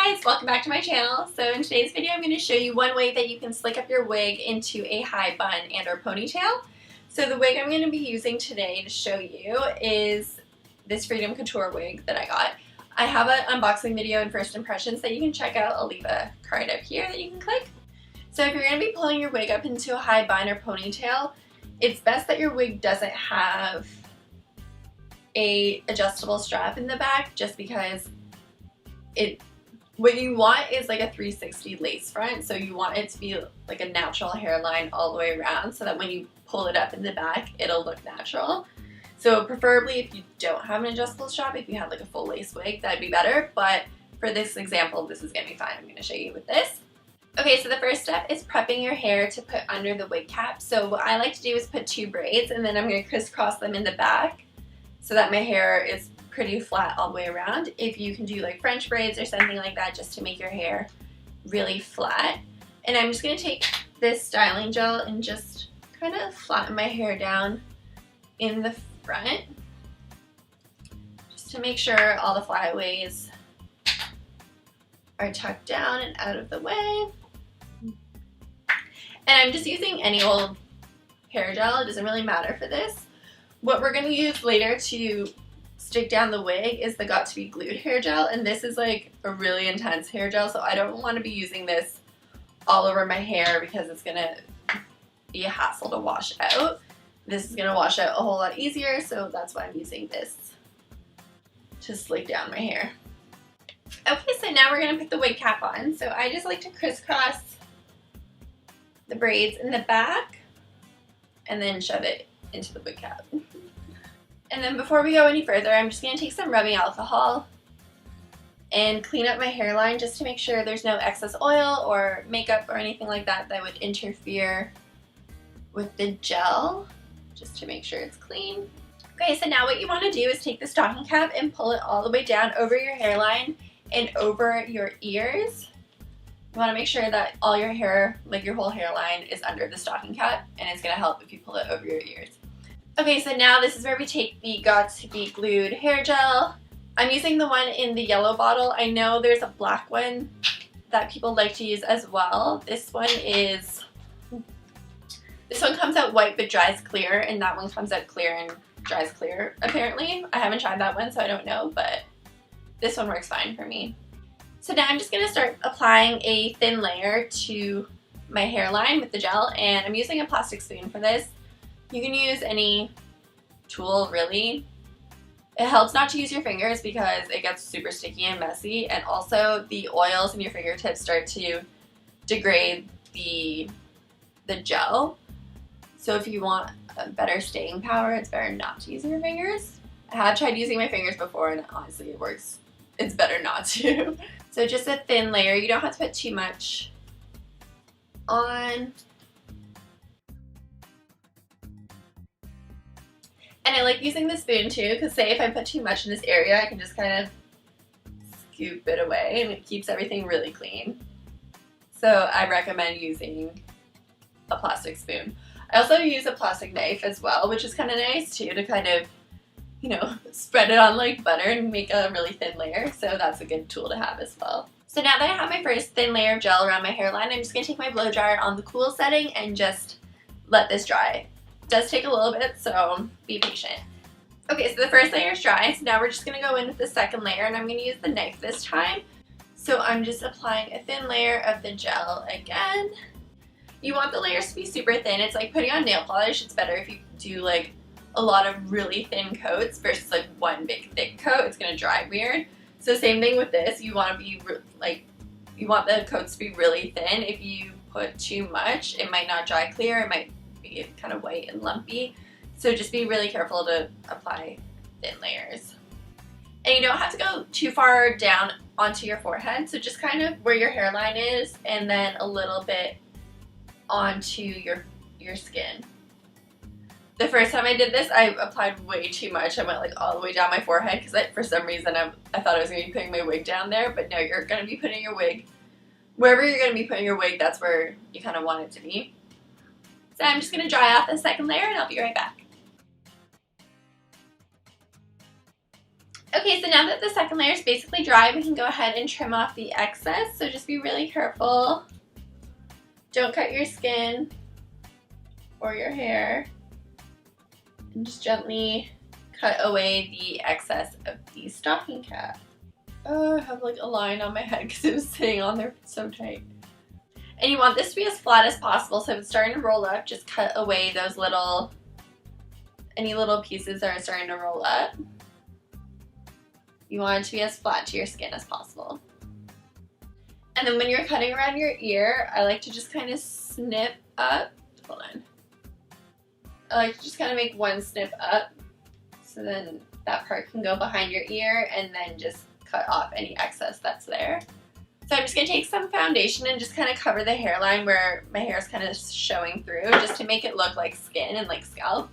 guys, welcome back to my channel. So in today's video I'm going to show you one way that you can slick up your wig into a high bun and or ponytail. So the wig I'm going to be using today to show you is this Freedom Couture wig that I got. I have an unboxing video and first impressions that you can check out. I'll leave a card up here that you can click. So if you're going to be pulling your wig up into a high bun or ponytail, it's best that your wig doesn't have a adjustable strap in the back, just because what you want is like a 360 lace front, so you want it to be like a natural hairline all the way around so that when you pull it up in the back it'll look natural. So preferably if you don't have an adjustable strap, if you have like a full lace wig, that'd be better, but for this example this is gonna be fine. I'm gonna show you with this. Okay, so the first step is prepping your hair to put under the wig cap. So what I like to do is put 2 braids and then I'm going to crisscross them in the back so that my hair is pretty flat all the way around. If you can do like French braids or something like that just to make your hair really flat. And I'm just going to take this styling gel and just kind of flatten my hair down in the front just to make sure all the flyaways are tucked down and out of the way. And I'm just using any old hair gel, it doesn't really matter for this. What we're going to use later to stick down the wig is the Got To Be Glued hair gel, and this is like a really intense hair gel, so I don't want to be using this all over my hair because it's going to be a hassle to wash out. This is going to wash out a whole lot easier, so that's why I'm using this to slick down my hair. Okay, so now we're going to put the wig cap on. So I just like to crisscross the braids in the back and then shove it into the wig cap. And then before we go any further, I'm just going to take some rubbing alcohol and clean up my hairline just to make sure there's no excess oil or makeup or anything like that that would interfere with the gel, just to make sure it's clean. Okay, so now what you want to do is take the stocking cap and pull it all the way down over your hairline and over your ears. You want to make sure that all your hair, like your whole hairline, is under the stocking cap, and it's going to help if you pull it over your ears. Okay, so now this is where we take the Got To Be Glued hair gel. I'm using the one in the yellow bottle. I know there's a black one that people like to use as well. This one comes out white but dries clear, and that one comes out clear and dries clear, apparently. I haven't tried that one, so I don't know, but this one works fine for me. So now I'm just going to start applying a thin layer to my hairline with the gel, and I'm using a plastic spoon for this. You can use any tool, really. It helps not to use your fingers because it gets super sticky and messy, and also the oils in your fingertips start to degrade the gel. So if you want a better staying power, it's better not to use your fingers. I have tried using my fingers before and honestly it works. It's better not to. So just a thin layer, you don't have to put too much on. And I like using the spoon too, because say if I put too much in this area, I can just kind of scoop it away and it keeps everything really clean. So I recommend using a plastic spoon. I also use a plastic knife as well, which is kind of nice too, to kind of, you know, spread it on like butter and make a really thin layer. So that's a good tool to have as well. So now that I have my first thin layer of gel around my hairline, I'm just going to take my blow dryer on the cool setting and just let this dry. It does take a little bit, so be patient. Okay, so the first layer is dry, so now we're just going to go in with the second layer, and I'm going to use the knife this time. So I'm just applying a thin layer of the gel again. You want the layers to be super thin. It's like putting on nail polish. It's better if you do like a lot of really thin coats versus like one big thick coat. It's going to dry weird. So same thing with this. You want to be you want the coats to be really thin. If you put too much, it might not dry clear. It might be kind of white and lumpy. So just be really careful to apply thin layers. And you don't have to go too far down onto your forehead. So just kind of where your hairline is and then a little bit onto your skin. The first time I did this, I applied way too much. I went like all the way down my forehead because for some reason I thought I was going to be putting my wig down there, but no, you're going to be putting your wig, wherever you're going to be putting your wig, that's where you kind of want it to be. So I'm just going to dry off the second layer and I'll be right back. Okay, so now that the second layer is basically dry, we can go ahead and trim off the excess. So just be really careful. Don't cut your skin or your hair. And just gently cut away the excess of the stocking cap. Oh, I have like a line on my head because it was sitting on there so tight. And you want this to be as flat as possible, so if it's starting to roll up, just cut away those any little pieces that are starting to roll up. You want it to be as flat to your skin as possible. And then when you're cutting around your ear, I like to just kind of snip up. Hold on. I like to just kind of make one snip up, so then that part can go behind your ear, and then just cut off any excess that's there. So I'm just going to take some foundation and just kind of cover the hairline where my hair is kind of showing through, just to make it look like skin and like scalp.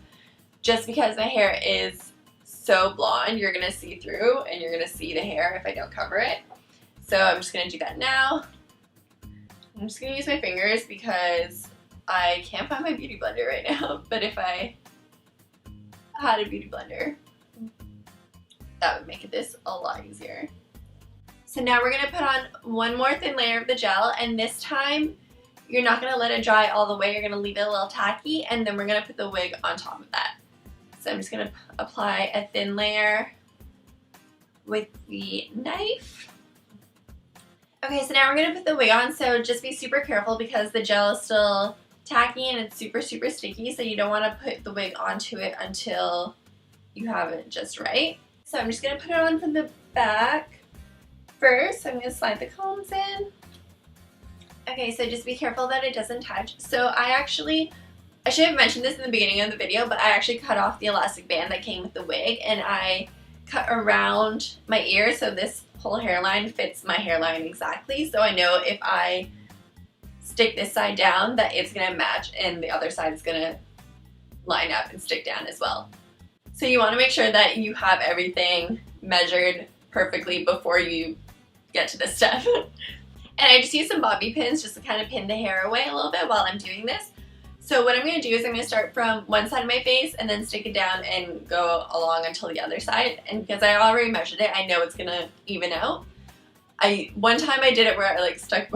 Just because my hair is so blonde, you're going to see through and you're going to see the hair if I don't cover it. So I'm just going to do that now. I'm just going to use my fingers because I can't find my beauty blender right now, but if I had a beauty blender, that would make this a lot easier. So now we're going to put on one more thin layer of the gel, and this time you're not going to let it dry all the way, you're going to leave it a little tacky, and then we're going to put the wig on top of that. So I'm just going to apply a thin layer with the knife. Okay, so now we're going to put the wig on, so just be super careful because the gel is still tacky and it's super sticky, so you don't want to put the wig onto it until you have it just right. So I'm just going to put it on from the back first. I'm going to slide the combs in. Okay, so just be careful that it doesn't touch. So I should have mentioned this in the beginning of the video, but I actually cut off the elastic band that came with the wig, and I cut around my ear so this whole hairline fits my hairline exactly. So I know if I stick this side down that it's going to match and the other side is going to line up and stick down as well. So you want to make sure that you have everything measured perfectly before you get to this step. And I just use some bobby pins just to kind of pin the hair away a little bit while I'm doing this. So what I'm going to do is I'm going to start from one side of my face and then stick it down and go along until the other side. And because I already measured it, I know it's going to even out. One time I did it where I like stuck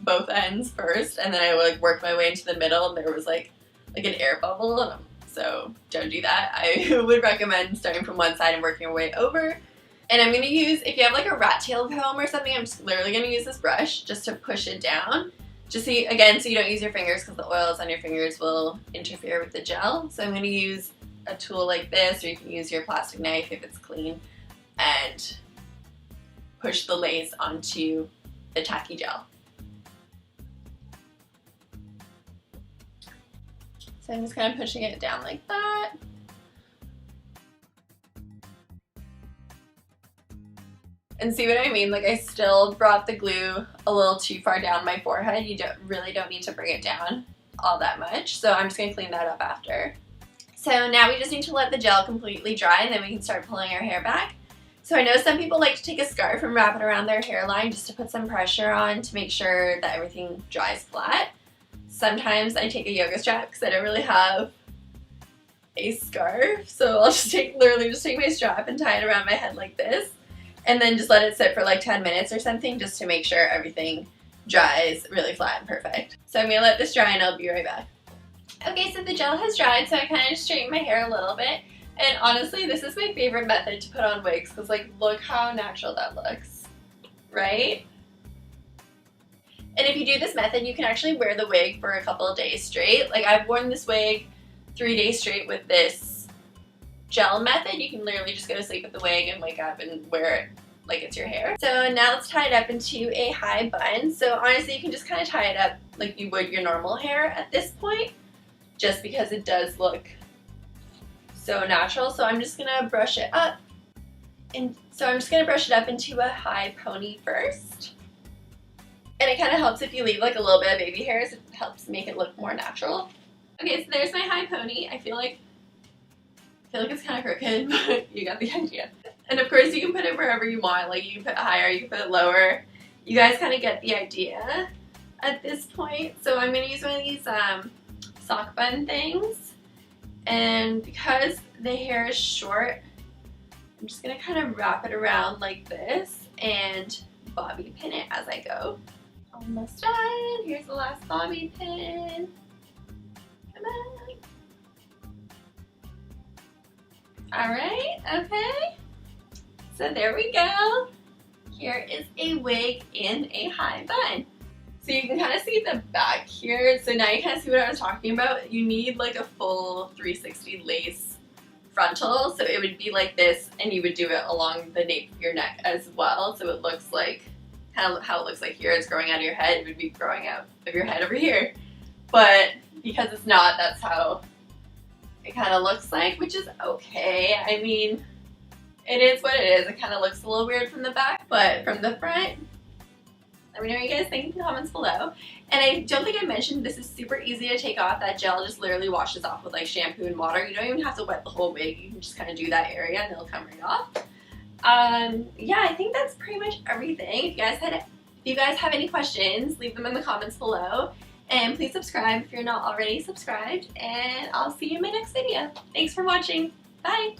both ends first, and then I like worked my way into the middle, and there was like an air bubble. So don't do that. I would recommend starting from one side and working your way over. And I'm going to use, if you have like a rat tail comb or something, I'm just literally going to use this brush just to push it down. Just so you don't use your fingers because the oils on your fingers will interfere with the gel. So I'm going to use a tool like this, or you can use your plastic knife if it's clean, and push the lace onto the tacky gel. So I'm just kind of pushing it down like that. And see what I mean? Like I still brought the glue a little too far down my forehead. You really don't need to bring it down all that much. So I'm just going to clean that up after. So now we just need to let the gel completely dry, and then we can start pulling our hair back. So I know some people like to take a scarf and wrap it around their hairline just to put some pressure on to make sure that everything dries flat. Sometimes I take a yoga strap because I don't really have a scarf. So I'll just literally just take my strap and tie it around my head like this. And then just let it sit for like 10 minutes or something just to make sure everything dries really flat and perfect. So I'm going to let this dry and I'll be right back. Okay, so the gel has dried, so I kind of just straightened my hair a little bit. And honestly, this is my favorite method to put on wigs because like look how natural that looks, right? And if you do this method, you can actually wear the wig for a couple of days straight. Like I've worn this wig 3 days straight with this gel method. You can literally just go to sleep with the wig and wake up and wear it like it's your hair. So now let's tie it up into a high bun. So honestly, you can just kind of tie it up like you would your normal hair at this point, just because it does look so natural. So I'm just gonna brush it up. And so I'm just gonna brush it up into a high pony first. And it kind of helps if you leave like a little bit of baby hairs. It helps make it look more natural. Okay, so there's my high pony. I feel like it's kind of crooked, but you got the idea. And of course you can put it wherever you want. Like you can put it higher, you can put it lower. You guys kind of get the idea at this point. So I'm going to use one of these sock bun things. And because the hair is short, I'm just gonna kind of wrap it around like this and bobby pin it as I go. Almost done. Here's the last bobby pin. Come on. Alright, okay. So there we go. Here is a wig in a high bun. So you can kind of see the back here. So now you kind of see what I was talking about. You need like a full 360 lace frontal. So it would be like this, and you would do it along the nape of your neck as well. So it looks like, kind of how it looks like here, it's growing out of your head. It would be growing out of your head over here. But because it's not, that's how it kind of looks like, which is okay. I mean, it is what it is. It kind of looks a little weird from the back, but from the front, let me know what you guys think in the comments below. And I don't think I mentioned, this is super easy to take off. That gel just literally washes off with like shampoo and water. You don't even have to wet the whole wig. You can just kind of do that area and it'll come right off. Yeah, I think that's pretty much everything. If you guys have any questions, leave them in the comments below. And please subscribe if you're not already subscribed. And I'll see you in my next video. Thanks for watching. Bye!